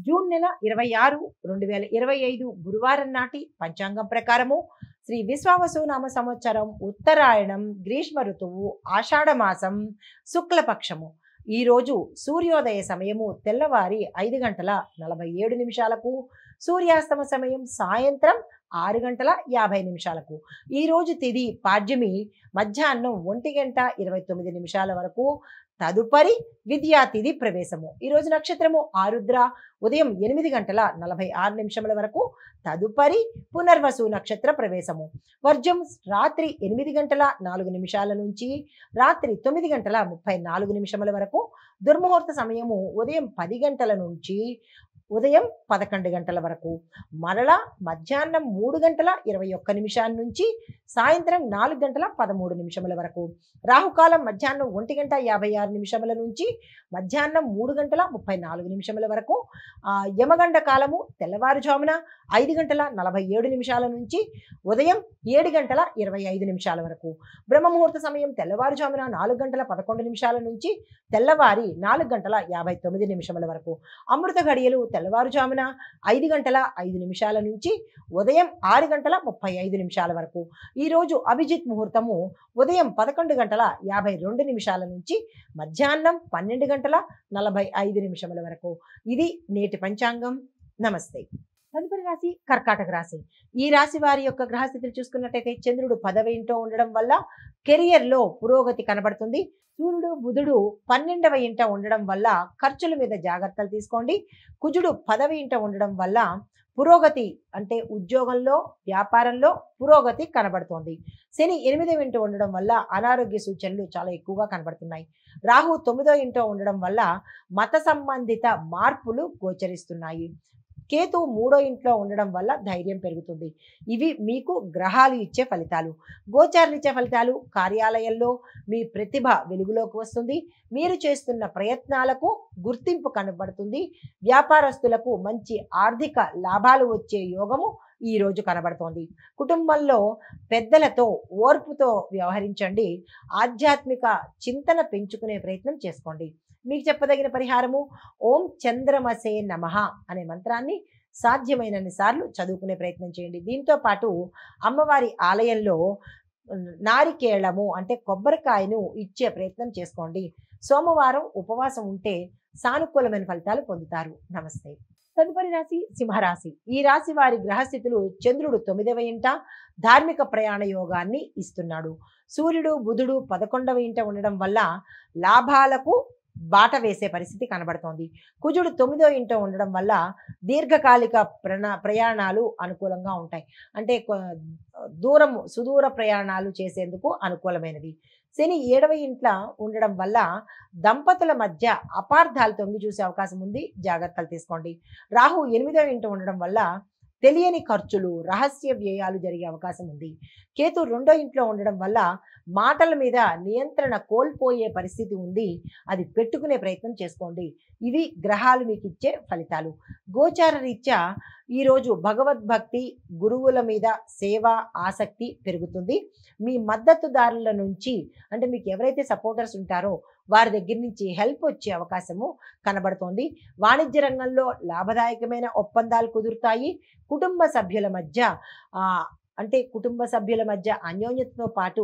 June నెల 26, 2025 గురువారం నాటి పంచాంగం ప్రకారము శ్రీ విశ్వావసునామ సంవత్సరం ఉత్తరాయణం గ్రీష్మ ఋతువు ఆషాఢ మాసం శుక్లపక్షము. ఈ రోజు సూర్యోదయ సమయము తెల్లవారి 5:47 సూర్యాస్తమ సమయం సాయంత్రం 6:50. ఈ రోజు తిథి పాడ్యమి మధ్యాహ్నం 1:29 వరకు. తదుపరి విద్యా తిథి ప్రవేశము. ఈ రోజు నక్షత్రము ఆరుద్ర ఉదయం 8:46 వరకు. తదుపరి పునర్వసు నక్షత్ర ప్రవేశము. వర్జం రాత్రి 8:04 నుంచి రాత్రి 9:34 వరకు. దుర్ముహూర్త సమయము ఉదయం 10 గంటల నుంచి ఉదయం 11 గంటల వరకు. మరలా మధ్యాహ్నం 3:21 నుంచి సాయంత్రం 4:13 వరకు. రాహుకాలం మధ్యాహ్నం 1:56 నుంచి మధ్యాహ్నం 3:34 వరకు. యమగండ కాలము తెల్లవారుజామున 5:47 నుంచి ఉదయం 7:25 వరకు. బ్రహ్మముహూర్త సమయం తెల్లవారుజామున 4:11 నుంచి తెల్లవారి 4:59 వరకు. అమృత ఘడియలు తెల్లవారుజామున 5:05 నుంచి ఉదయం 6:35 వరకు. ఈ రోజు అభిజిత్ ముహూర్తము ఉదయం 11:52 నుంచి మధ్యాహ్నం 12:45 వరకు. ఇది నేటి పంచాంగం. నమస్తే. తదుపరి రాశి కర్కాటక రాశి. ఈ రాశి వారి యొక్క గ్రహస్థితులు చూసుకున్నట్టయితే చంద్రుడు 10వ ఇంట్లో ఉండడం వల్ల కెరియర్ లో పురోగతి కనబడుతుంది. సూర్యుడు బుధుడు 12వ ఇంట ఉండడం వల్ల ఖర్చుల మీద జాగ్రత్తలు తీసుకోండి. కుజుడు 10వ ఇంట ఉండడం వల్ల పురోగతి అంటే ఉద్యోగంలో వ్యాపారంలో పురోగతి కనబడుతోంది. శని 8వ ఇంట ఉండడం వల్ల అనారోగ్య సూచనలు చాలా ఎక్కువగా కనబడుతున్నాయి. రాహు 9వ ఇంట ఉండడం వల్ల మత సంబంధిత మార్పులు గోచరిస్తున్నాయి. కేతు 3వ ఇంట్లో ఉండడం వల్ల ధైర్యం పెరుగుతుంది. ఇవి మీకు గ్రహాలు ఇచ్చే ఫలితాలు. గోచారులు ఇచ్చే ఫలితాలు. కార్యాలయంలో మీ ప్రతిభ వెలుగులోకి వస్తుంది. మీరు చేస్తున్న ప్రయత్నాలకు గుర్తింపు కనబడుతుంది. వ్యాపారస్తులకు మంచి ఆర్థిక లాభాలు వచ్చే యోగము ఈ రోజు కనబడుతోంది. కుటుంబంలో పెద్దలతో ఓర్పుతో వ్యవహరించండి. ఆధ్యాత్మిక చింతన పెంచుకునే ప్రయత్నం చేసుకోండి. మీకు చెప్పదగిన పరిహారము ఓం చంద్రమసే నమః అనే మంత్రాన్ని సాధ్యమైనన్ని సార్లు చదువుకునే ప్రయత్నం చేయండి. దీంతో పాటు అమ్మవారి ఆలయంలో నారికేళము అంటే కొబ్బరికాయను ఇచ్చే ప్రయత్నం చేసుకోండి. సోమవారం ఉపవాసం ఉంటే సానుకూలమైన ఫలితాలు పొందుతారు. నమస్తే. తదుపరి రాశి సింహరాశి. ఈ రాశి వారి గ్రహస్థితులు చంద్రుడు 9వ ఇంట ధార్మిక ప్రయాణ యోగాన్ని ఇస్తున్నాడు. సూర్యుడు బుధుడు 11వ ఇంట ఉండడం వల్ల లాభాలకు బాట వేసే పరిస్థితి కనబడుతోంది. కుజుడు 9వ ఇంట ఉండడం వల్ల దీర్ఘకాలిక ప్రయాణాలు అనుకూలంగా ఉంటాయి. అంటే సుదూర ప్రయాణాలు చేసేందుకు అనుకూలమైనది. శని 7వ ఇంట్లో ఉండడం వల్ల దంపతుల మధ్య అపార్థాలు తొంగి చూసే అవకాశం ఉంది. జాగ్రత్తలు తీసుకోండి. రాహు 8వ ఇంట ఉండడం వల్ల తెలియని ఖర్చులు రహస్య వ్యయాలు జరిగే అవకాశం ఉంది. కేతు 2వ ఇంట్లో ఉండడం వల్ల మాటల మీద నియంత్రణ కోల్పోయే పరిస్థితి ఉంది. అది పెట్టుకునే ప్రయత్నం చేసుకోండి. ఇవి గ్రహాలు మీకు ఇచ్చే ఫలితాలు. గోచార రీత్యా ఈరోజు భగవద్భక్తి గురువుల మీద సేవ ఆసక్తి పెరుగుతుంది. మీ మద్దతుదారుల నుంచి అంటే మీకు ఎవరైతే సపోర్టర్స్ ఉంటారో వారి దగ్గర నుంచి హెల్ప్ వచ్చే అవకాశము కనబడుతోంది. వాణిజ్య రంగంలో లాభదాయకమైన ఒప్పందాలు కుదురుతాయి. కుటుంబ సభ్యుల మధ్య అన్యోన్యతతో పాటు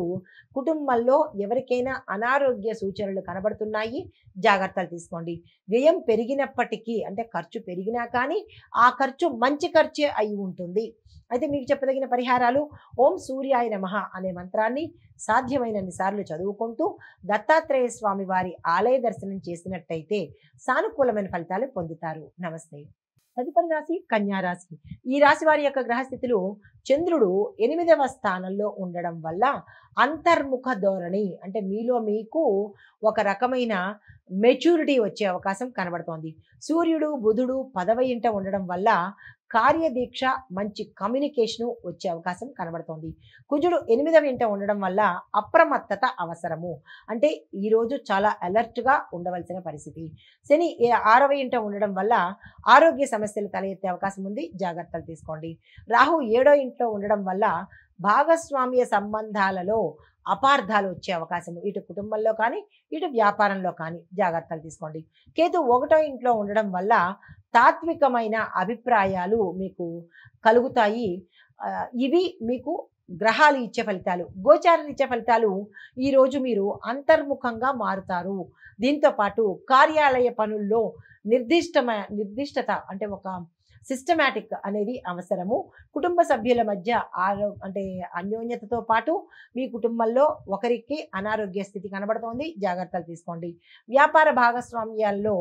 కుటుంబంలో ఎవరికైనా అనారోగ్య సూచనలు కనబడుతున్నాయి. జాగ్రత్తలు తీసుకోండి. వ్యయం పెరిగినప్పటికీ అంటే ఖర్చు పెరిగినా కానీ ఆ ఖర్చు మంచి ఖర్చే అయి ఉంటుంది. అయితే మీకు చెప్పదగిన పరిహారాలు ఓం సూర్యాయ నమః అనే మంత్రాన్ని సాధ్యమైనన్ని సార్లు చదువుకుంటూ దత్తాత్రేయ స్వామి వారి ఆలయ దర్శనం చేసినట్టయితే సానుకూలమైన ఫలితాలు పొందుతారు. నమస్తే. తదుపరి రాశి కన్యా రాశి. ఈ రాశి వారి యొక్క గ్రహస్థితులు చంద్రుడు 8వ స్థానంలో ఉండడం వల్ల అంతర్ముఖ ధోరణి అంటే మీలో మీకు ఒక రకమైన మెచ్యూరిటీ వచ్చే అవకాశం కనబడుతోంది. సూర్యుడు బుధుడు 10వ ఇంట ఉండడం వల్ల కార్యదీక్ష మంచి కమ్యూనికేషన్ వచ్చే అవకాశం కనబడుతోంది. కుజుడు 8వ ఇంట ఉండడం వల్ల అప్రమత్తత అవసరము. అంటే ఈరోజు చాలా అలర్ట్గా ఉండవలసిన పరిస్థితి. శని 6వ ఇంట ఉండడం వల్ల ఆరోగ్య సమస్యలు తలెత్తే అవకాశం ఉంది. జాగ్రత్తలు తీసుకోండి. రాహు 7వ ఇంట్లో ఉండడం వల్ల భాగస్వామ్య సంబంధాలలో అపార్థాలు వచ్చే అవకాశం ఇటు కుటుంబంలో కానీ ఇటు వ్యాపారంలో కానీ జాగ్రత్తలు తీసుకోండి. కేతు 1వ ఇంట్లో ఉండడం వల్ల తాత్వికమైన అభిప్రాయాలు మీకు కలుగుతాయి. ఇవి మీకు గ్రహాలు ఇచ్చే ఫలితాలు. గోచారాలు ఇచ్చే ఫలితాలు ఈరోజు మీరు అంతర్ముఖంగా మారుతారు. దీంతో పాటు కార్యాలయ పనుల్లో నిర్దిష్టత అంటే ఒక సిస్టమాటిక్ అనేది అవసరము. కుటుంబ సభ్యుల మధ్య అంటే అన్యోన్యతతో పాటు మీ కుటుంబంలో ఒకరికి అనారోగ్య స్థితి కనబడుతోంది, జాగ్రత్తలు తీసుకోండి. వ్యాపార భాగస్వామ్యాల్లో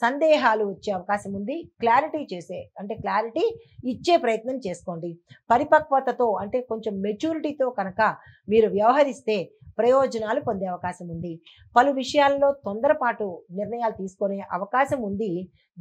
సందేహాలు వచ్చే అవకాశం ఉంది. క్లారిటీ ఇచ్చే ప్రయత్నం చేసుకోండి. పరిపక్వతతో అంటే కొంచెం మెచ్యూరిటీతో కనుక మీరు వ్యవహరిస్తే ప్రయోజనాలు పొందే అవకాశం ఉంది. పలు విషయాల్లో తొందరపాటు నిర్ణయాలు తీసుకునే అవకాశం ఉంది,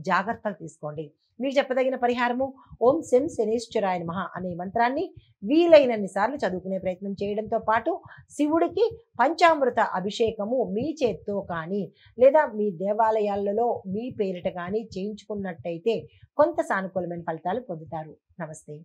జాగ్రత్తలు తీసుకోండి. మీకు చెప్పదగిన పరిహారము ఓం శం శనేశ్వరాయ నమః అనే మంత్రాన్ని వీలైనన్ని సార్లు చదువుకునే ప్రయత్నం చేయడంతో పాటు శివుడికి పంచామృత అభిషేకము మీ చేత్తో కానీ లేదా మీ దేవాలయాలలో మీ పేరిట కానీ చేయించుకున్నట్టయితే కొంత సానుకూలమైన ఫలితాలు పొందుతారు. నమస్తే.